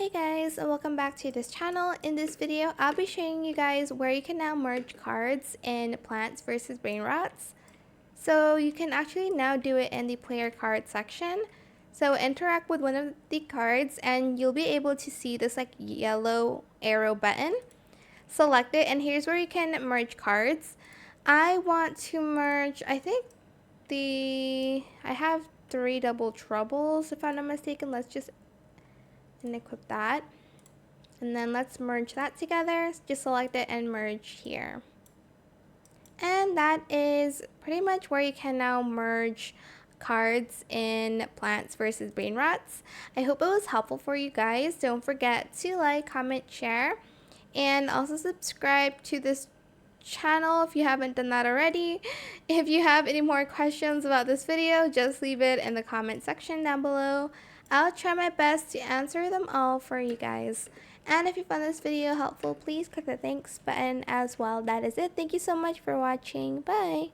Hey guys, and welcome back to this channel. In this video, I'll be showing you guys where you can now merge cards in Plants Versus Brainrots. So you can actually now do it in the player card section. So interact with one of the cards and you'll be able to see this like yellow arrow button. Select it and here's where you can merge cards. I want to merge, I have 3 double troubles if I'm not mistaken. Let's just equip that. And then let's merge that together. Just select it and merge here. And that is pretty much where you can now merge cards in Plants versus Brainrots. I hope it was helpful for you guys. Don't forget to like, comment, share, and also subscribe to this channel if you haven't done that already. If you have any more questions about this video, just leave it in the comment section down below. I'll try my best to answer them all for you guys. And if you found this video helpful, please click the thanks button as well. That is it. Thank you so much for watching. Bye.